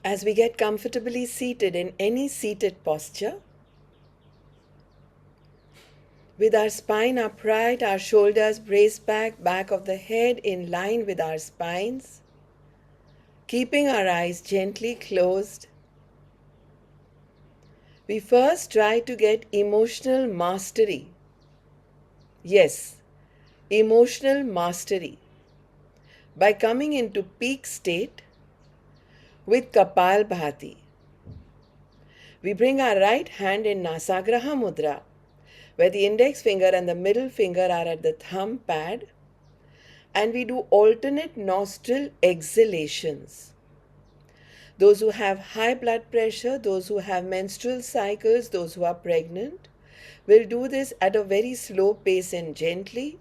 As we get comfortably seated in any seated posture, with our spine upright, our shoulders braced back of the head in line with our spines, keeping our eyes gently closed, we first try to get emotional mastery. Yes, emotional mastery by coming into peak state with Kapal Bhati. We bring our right hand in NASA Mudra, where the index finger and the middle finger are at the thumb pad, and we do alternate nostril exhalations. Those who have high blood pressure, those who have menstrual cycles, those who are pregnant, will do this at a very slow pace and gently.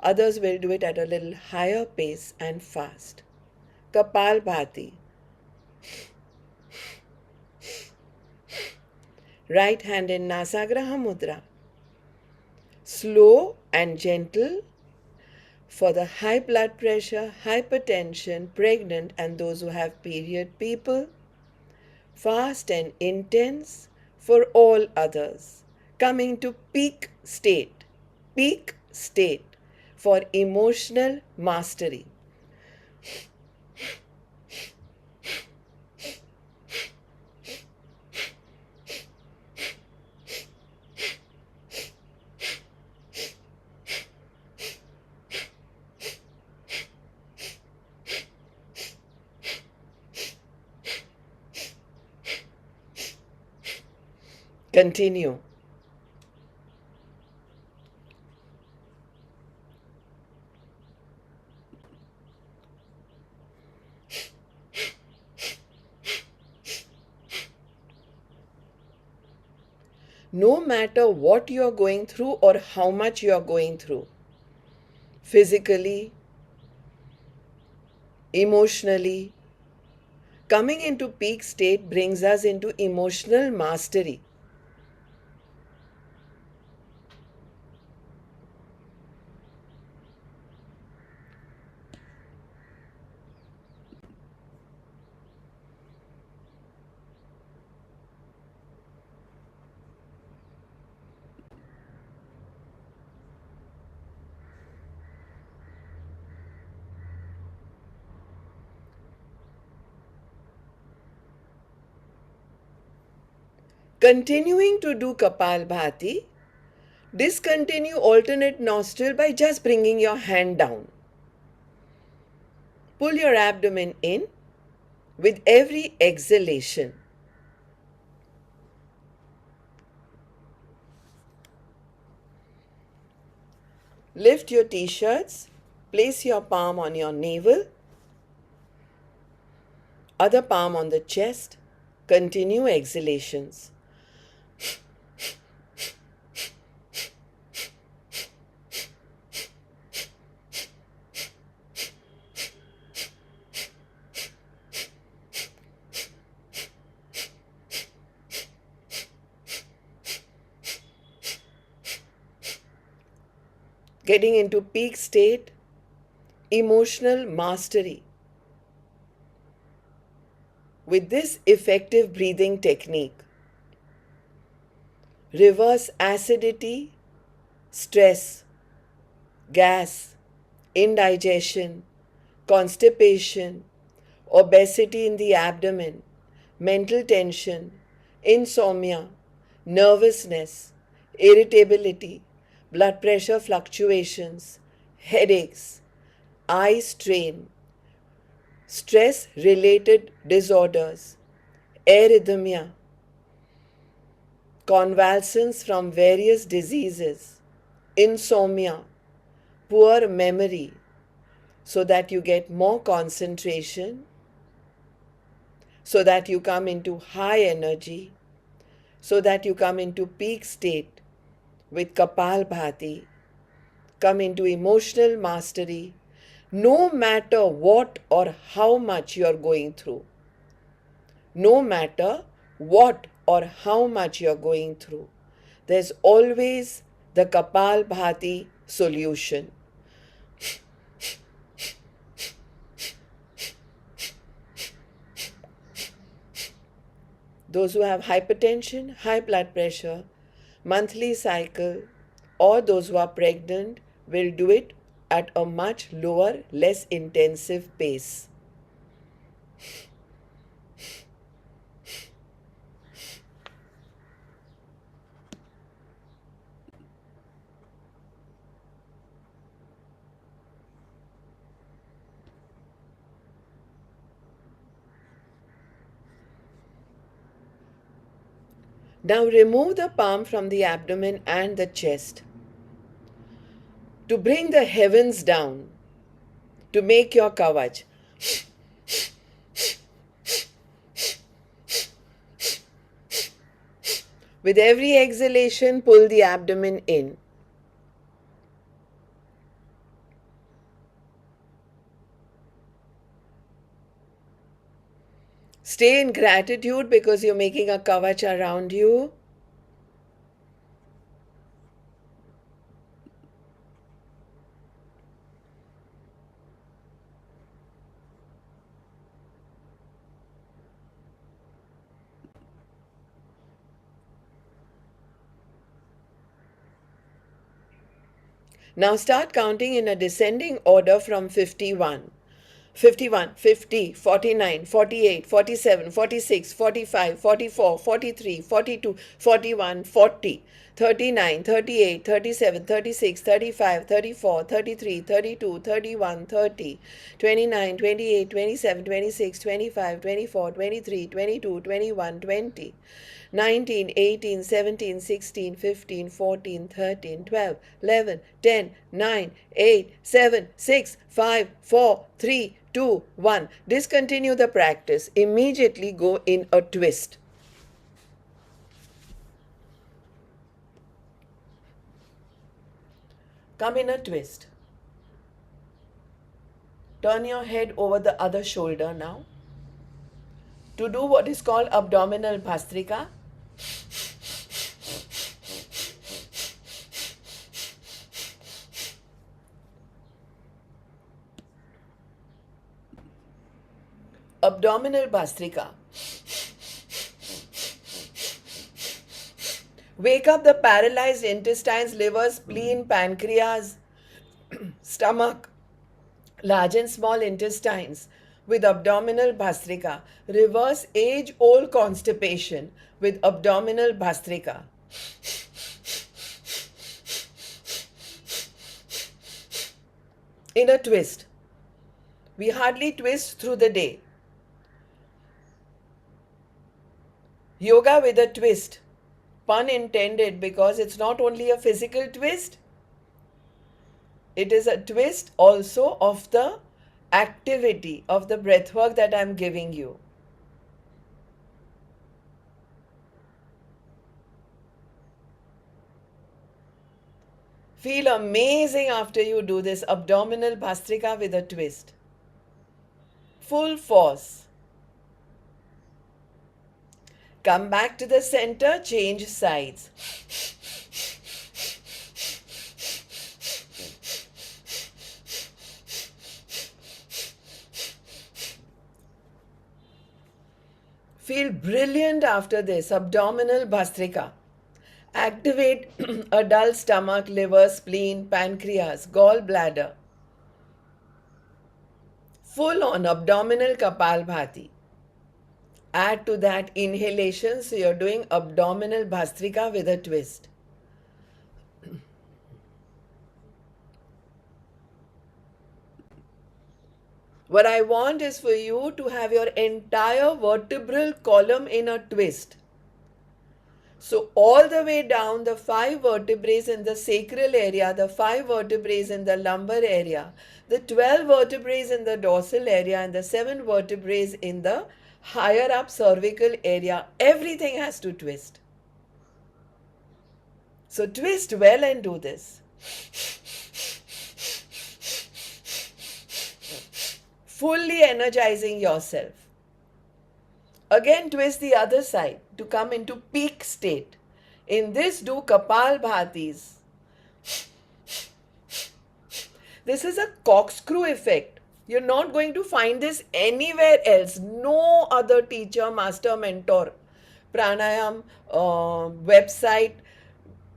Others will do it at a little higher pace and fast. Kapal Bhati. Right hand in Nasagraha Mudra. Slow and gentle for the high blood pressure, hypertension, pregnant, and those who have period people. Fast and intense for all others. Coming to peak state for emotional mastery. Continue. No matter what you are going through or how much you are going through, physically, emotionally, coming into peak state brings us into emotional mastery. Continuing to do Kapal Bhati, discontinue alternate nostril by just bringing your hand down. Pull your abdomen in with every exhalation. Lift your t-shirts, place your palm on your navel, other palm on the chest, continue exhalations. Getting into peak state, emotional mastery. With this effective breathing technique, reverse acidity, stress, gas, indigestion, constipation, obesity in the abdomen, mental tension, insomnia, nervousness, irritability, blood pressure fluctuations, headaches, eye strain, stress-related disorders, arrhythmia, convalescence from various diseases, insomnia, poor memory, so that you get more concentration, so that you come into high energy, so that you come into peak state with Kapal Bhati, come into emotional mastery, no matter what or how much you are going through. No matter what or how much you are going through, there's always the Kapal Bhati solution. those who have hypertension, high blood pressure, monthly cycle, or those who are pregnant will do it at a much lower, less intensive pace. Now remove the palm from the abdomen and the chest to bring the heavens down, to make your kavach. With every exhalation, pull the abdomen in. Stay in gratitude because you're making a kavach around you. Now start counting in a descending order from 51. 51, 50, 49, 48, 47, 46, 45, 44, 43, 42, 41, 40, 39, 38, 37, 36, 35, 34, 33, 32, 31, 30, 29, 28, 27, 26, 25, 24, 23, 22, 21, 20. 19, 18, 17, 16, 15, 14, 13, 12, 11, 10, 9, 8, 7, 6, 5, 4, 3, 2, 1. Discontinue the practice. Immediately go in a twist. Come in a twist. Turn your head over the other shoulder now. To do what is called abdominal bhastrika. Abdominal bhastrika. Wake up the paralyzed intestines, liver, spleen, pancreas, stomach, large and small intestines with abdominal bhastrika. Reverse age-old constipation with abdominal bhastrika. In a twist. We hardly twist through the day. Yoga with a twist. Pun intended, because it's not only a physical twist, it is a twist also of the activity of the breathwork that I'm giving you. Feel amazing after you do this abdominal bhastrika with a twist. Full force. Come back to the center, change sides. Feel brilliant after this abdominal bhastrika. Activate a dull stomach, liver, spleen, pancreas, gallbladder. Full on abdominal Kapal Bhati. Add to that inhalation, so you're doing abdominal bhastrika with a twist. What I want is for you to have your entire vertebral column in a twist. So all the way down, the 5 vertebrae in the sacral area, the 5 vertebrae in the lumbar area, the 12 vertebrae in the dorsal area, and the 7 vertebrae in the higher up cervical area, everything has to twist. So twist well and do this. Fully energizing yourself. Again twist the other side to come into peak state. In this, do Kapal Bhatis. This is a corkscrew effect. You're not going to find this anywhere else. No other teacher, master, mentor pranayam website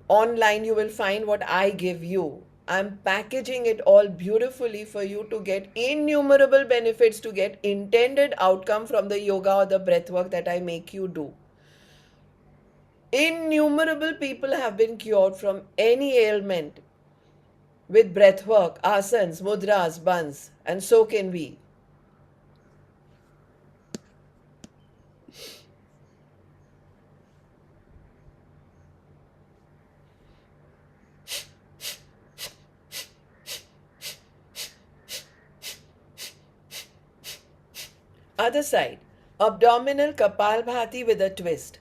online, you will find what I give you. I'm packaging it all beautifully for you to get innumerable benefits, to get intended outcome from the yoga or the breath work that I make you do. Innumerable people have been cured from any ailment with breath work, asanas, mudras, bandhs, and so can we. Other side, abdominal Kapal Bhati with a twist.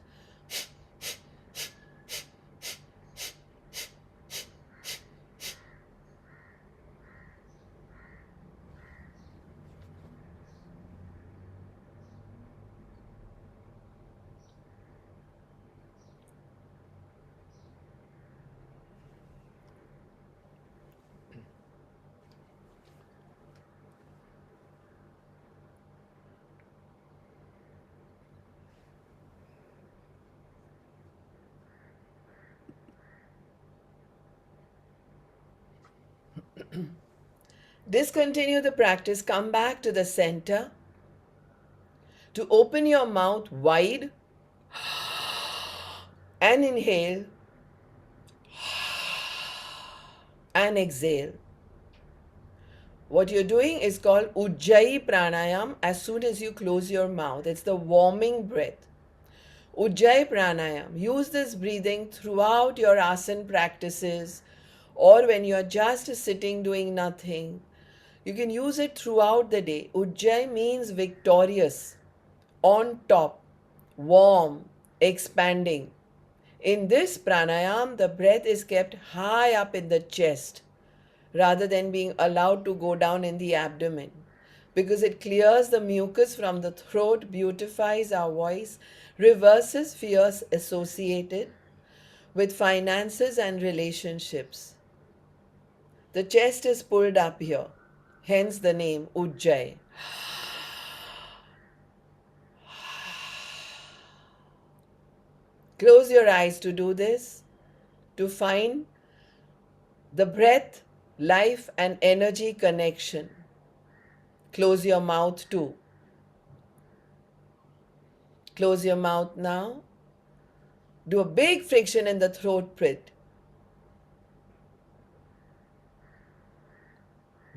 Discontinue the practice, come back to the center, to open your mouth wide and inhale and exhale. What you're doing is called Ujjayi Pranayam as soon as you close your mouth. It's the warming breath. Ujjayi Pranayam. Use this breathing throughout your asana practices or when you're just sitting doing nothing. You can use it throughout the day. Ujjayi means victorious, on top, warm, expanding. In this pranayam, the breath is kept high up in the chest rather than being allowed to go down in the abdomen, because it clears the mucus from the throat, beautifies our voice, reverses fears associated with finances and relationships. The chest is pulled up here, hence the name Ujjayi. Close your eyes to do this, to find the breath, life, and energy connection. Close your mouth too. Close your mouth now. Do a big friction in the throat pit.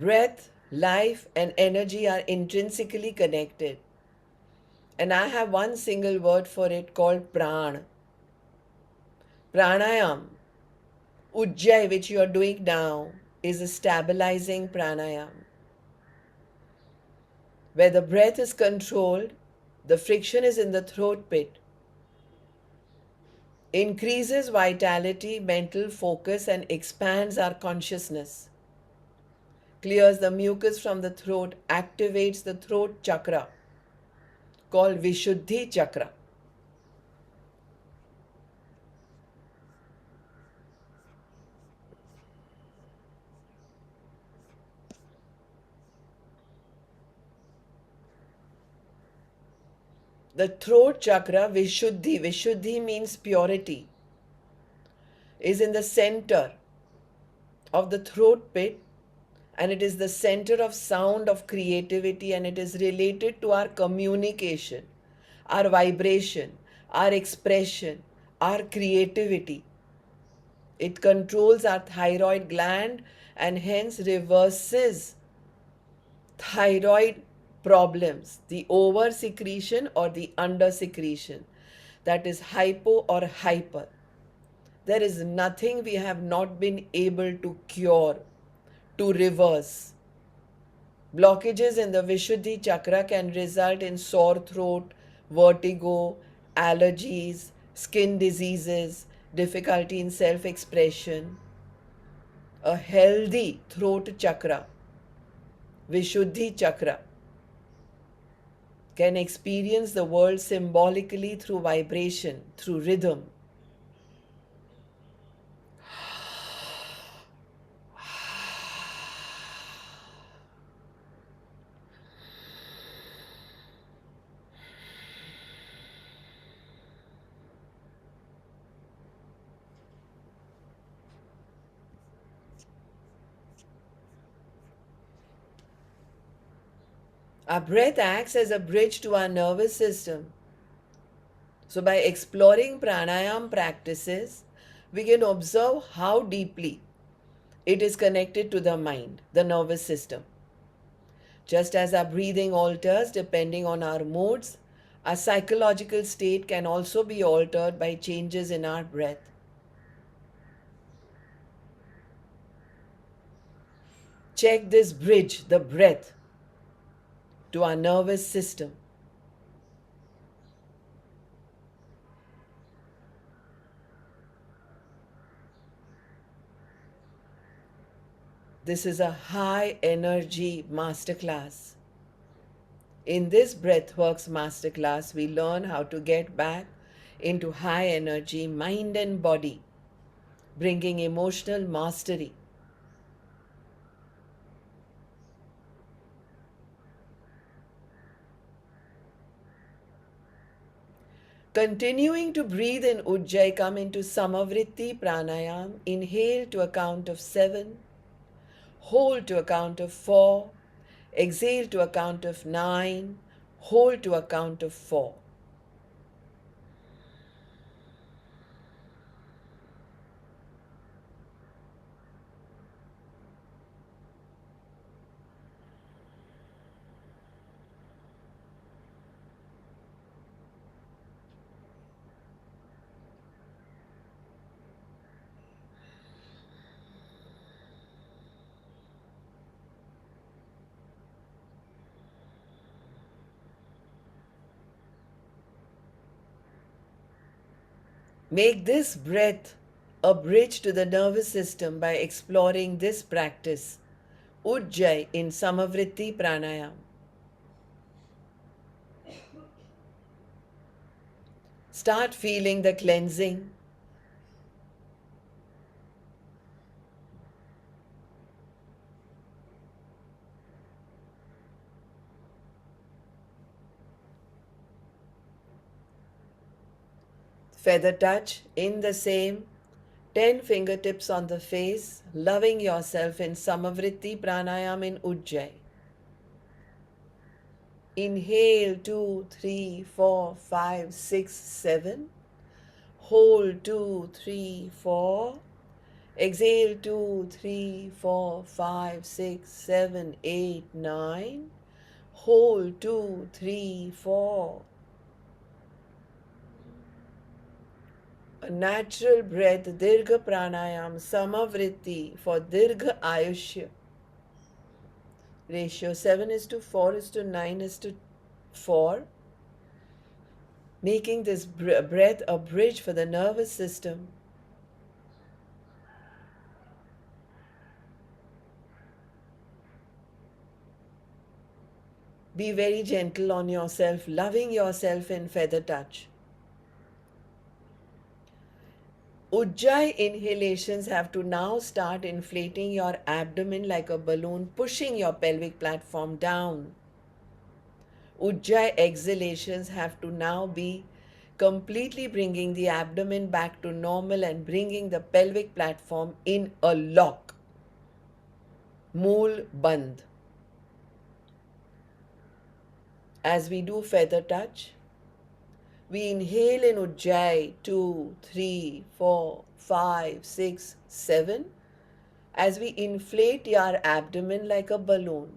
Breath, life, and energy are intrinsically connected. And I have one single word for it called pran. Pranayam, Ujjayi, which you are doing now, is a stabilizing pranayam. Where the breath is controlled, the friction is in the throat pit. Increases vitality, mental focus, and expands our consciousness. Clears the mucus from the throat, activates the throat chakra called Vishuddhi Chakra. The throat chakra, Vishuddhi, Vishuddhi means purity, is in the center of the throat pit, and it is the center of sound, of creativity, and it is related to our communication, our vibration, our expression, our creativity. It controls our thyroid gland and hence reverses thyroid problems, the over secretion or the under secretion, that is hypo or hyper. There is nothing we have not been able to cure, to reverse. Blockages in the Vishuddhi chakra can result in sore throat, vertigo, allergies, skin diseases, difficulty in self expression. A healthy throat chakra, Vishuddhi chakra, can experience the world symbolically through vibration, through rhythm. Our breath acts as a bridge to our nervous system. So, by exploring pranayam practices, we can observe how deeply it is connected to the mind, the nervous system. Just as our breathing alters depending on our moods, our psychological state can also be altered by changes in our breath. Check this bridge, the breath, to our nervous system. This is a high energy masterclass. In this Breathworks masterclass, we learn how to get back into high energy mind and body, bringing emotional mastery. Continuing to breathe in Ujjayi, come into Samavritti Pranayam. Inhale to a count of 7, hold to a count of 4, exhale to a count of 9, hold to a count of 4. Make this breath a bridge to the nervous system by exploring this practice, Ujjayi in Samavritti Pranayam. Start feeling the cleansing. Feather touch in the same 10 fingertips on the face, loving yourself in Samavritti Pranayam in Ujjayi. Inhale 2, 3, 4, 5, 6, 7. Hold 2, 3, 4. Exhale 2, 3, 4, 5, 6, 7, 8, 9. Hold 2, 3, 4. A natural breath, Dirgha Pranayam, Samavritti for Dirgha Ayushya. Ratio 7:4:9:4. Making this breath a bridge for the nervous system. Be very gentle on yourself, loving yourself in feather touch. Ujjayi inhalations have to now start inflating your abdomen like a balloon, pushing your pelvic platform down. Ujjayi exhalations have to now be completely bringing the abdomen back to normal and bringing the pelvic platform in a lock. Mool Bandh. As we do feather touch, we inhale in Ujjayi 2, 3, 4, 5, 6, 7 as we inflate your abdomen like a balloon.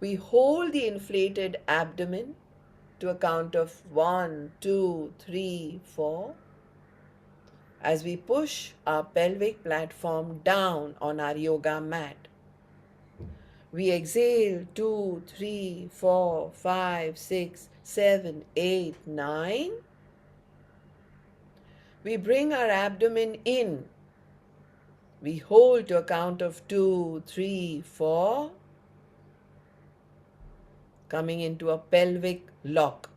We hold the inflated abdomen to a count of 1, 2, 3, 4 as we push our pelvic platform down on our yoga mat. We exhale 2, 3, 4, 5, 6, 7, 8, 9. We bring our abdomen in. We hold to a count of 2, 3, 4, coming into a pelvic lock.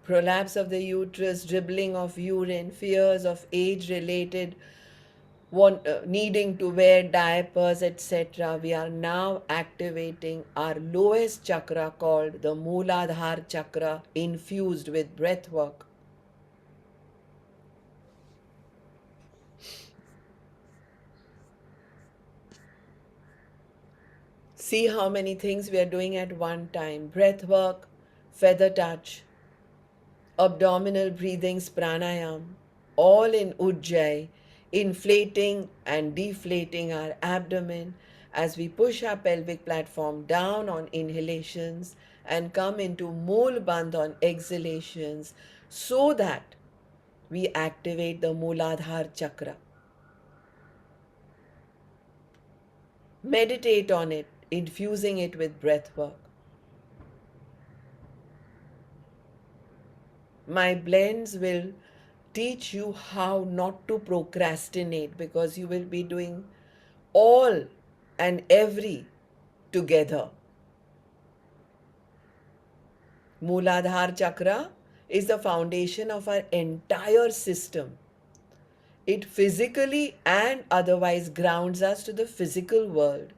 Prolapse of the uterus, dribbling of urine, fears of age-related needing to wear diapers, etc. We are now activating our lowest chakra called the Muladhar Chakra, infused with breath work. See how many things we are doing at one time. Breath work, feather touch, abdominal breathings, pranayam, all in Ujjayi, inflating and deflating our abdomen as we push our pelvic platform down on inhalations and come into Mool Bandh on exhalations so that we activate the Muladhar Chakra. Meditate on it, infusing it with breath work. My blends will teach you how not to procrastinate because you will be doing all and every together. Muladhar Chakra is the foundation of our entire system. It physically and otherwise grounds us to the physical world.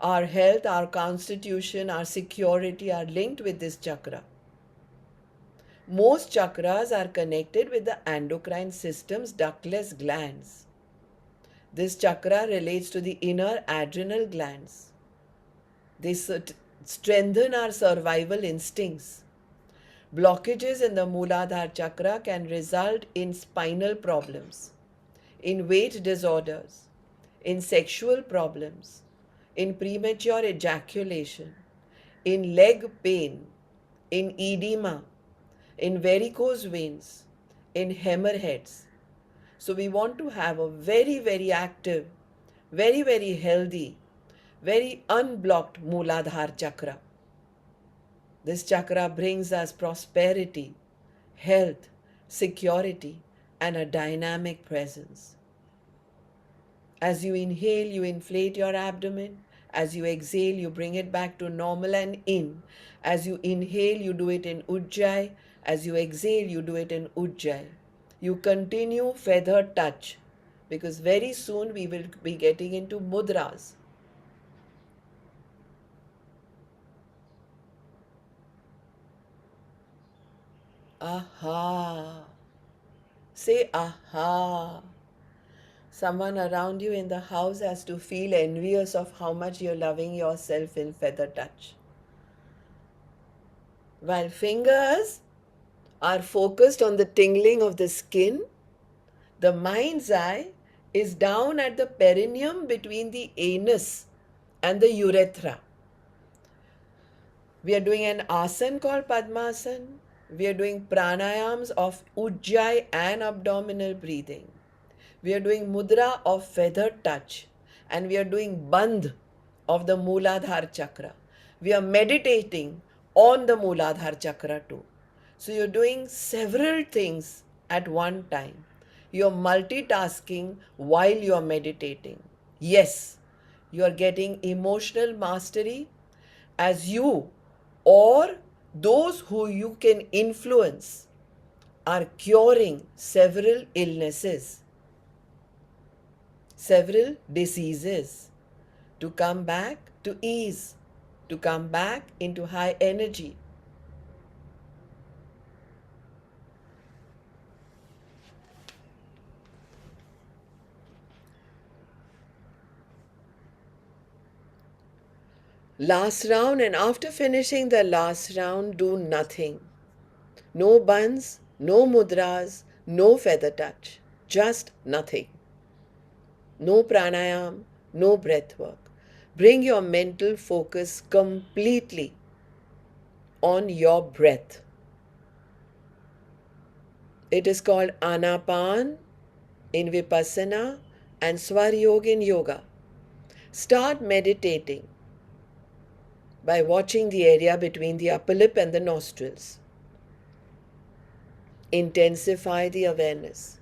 Our health, our constitution, our security are linked with this chakra. Most chakras are connected with the endocrine system's ductless glands. This chakra relates to the inner adrenal glands. They strengthen our survival instincts. Blockages in the Muladhar chakra can result in spinal problems, in weight disorders, in sexual problems, in premature ejaculation, in leg pain, in edema, in varicose veins, in hemorrhoids. So we want to have a very, very active, very, very healthy, very unblocked Muladhar chakra. This chakra brings us prosperity, health, security, and a dynamic presence. As you inhale, you inflate your abdomen. As you exhale, you bring it back to normal and in. As you inhale, you do it in Ujjayi. As you exhale, you do it in Ujjayi. You continue feather touch because very soon we will be getting into mudras. Aha. Say aha. Someone around you in the house has to feel envious of how much you're loving yourself in feather touch. While fingers are focused on the tingling of the skin, the mind's eye is down at the perineum between the anus and the urethra. We are doing an asana called Padmasana. We are doing pranayams of Ujjayi and abdominal breathing. We are doing mudra of feather touch. And we are doing bandh of the Muladhar Chakra. We are meditating on the Muladhar Chakra too. So you're doing several things at one time. You're multitasking while you're meditating. Yes, you're getting emotional mastery as you or those who you can influence are curing several illnesses, several diseases, to come back to ease, to come back into high energy. Last round, and after finishing the last round, do nothing. No buns, no mudras, no feather touch, just nothing. No pranayam, no breath work. Bring your mental focus completely on your breath. It is called Anapan in Vipassana and Swar Yoga in Yoga. Start meditating by watching the area between the upper lip and the nostrils. Intensify the awareness.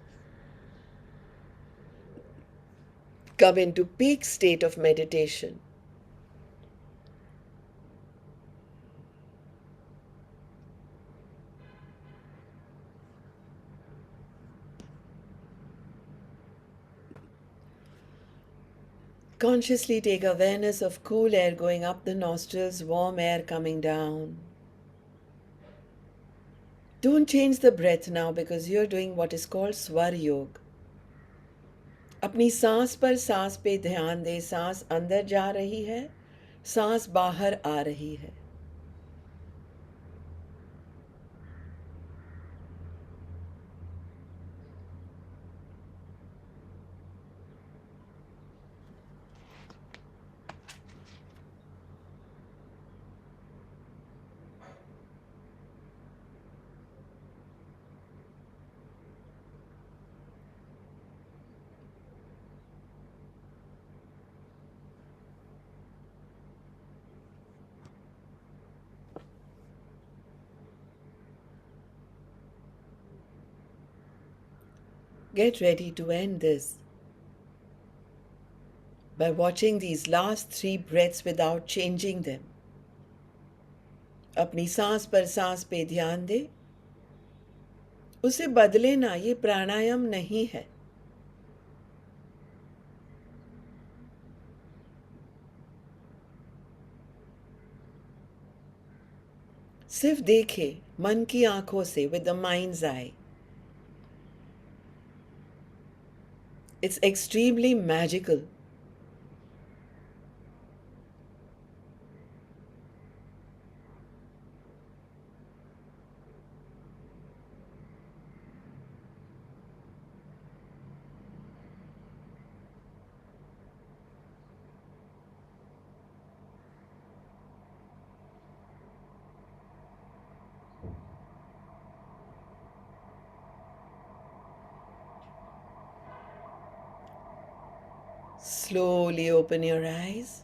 Come into peak state of meditation. Consciously take awareness of cool air going up the nostrils, warm air coming down. Don't change the breath now because you're doing what is called Swar Yoga. अपनी सांस पर सांस पे ध्यान दे. सांस अंदर जा रही है सांस बाहर आ रही है। Get ready to end this by watching these last 3 breaths without changing them. अपनी सांस पर सांस पे ध्यान दे, उसे बदले ना, ये प्राणायाम नहीं है। सिर्फ देखे मन की आंखों से, with the mind's eye. It's extremely magical. Slowly open your eyes.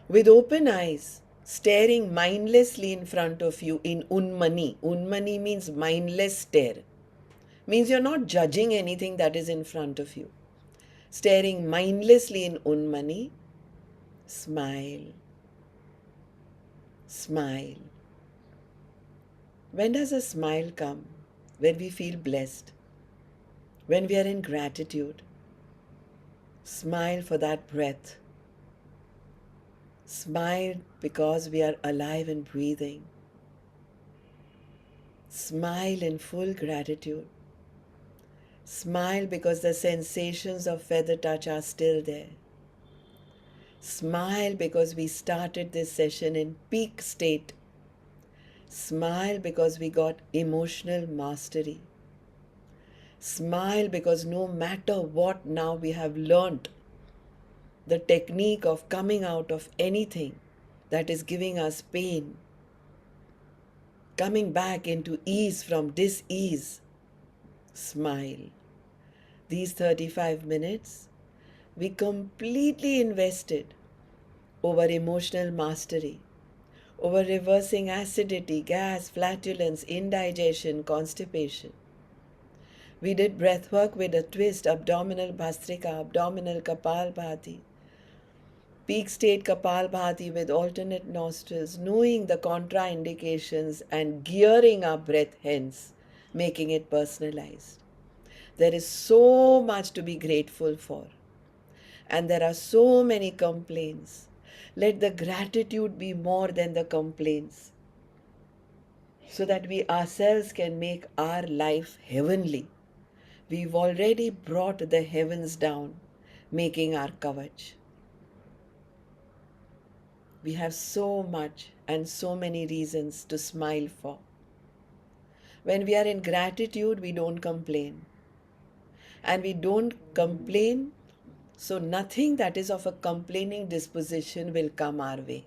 With open eyes, staring mindlessly in front of you in Unmani. Unmani means mindless stare. Means you're not judging anything that is in front of you. Staring mindlessly in Unmani, smile. Smile. When does a smile come? When we feel blessed. When we are in gratitude. Smile for that breath. Smile because we are alive and breathing. Smile in full gratitude. Smile because the sensations of feather touch are still there. Smile because we started this session in peak state. Smile because we got emotional mastery. Smile because no matter what, now we have learnt the technique of coming out of anything that is giving us pain, coming back into ease from dis-ease. Smile. These 35 minutes, we completely invested over emotional mastery, over reversing acidity, gas, flatulence, indigestion, constipation. We did breathwork with a twist, abdominal bhastrika, abdominal Kapal Bhati, peak state Kapal Bhati with alternate nostrils, knowing the contraindications and gearing our breath hence, making it personalized. There is so much to be grateful for, and there are so many complaints. Let the gratitude be more than the complaints, so that we ourselves can make our life heavenly. We've already brought the heavens down, making our kavach. We have so much and so many reasons to smile for. When we are in gratitude, we don't complain. And we don't complain, so nothing that is of a complaining disposition will come our way.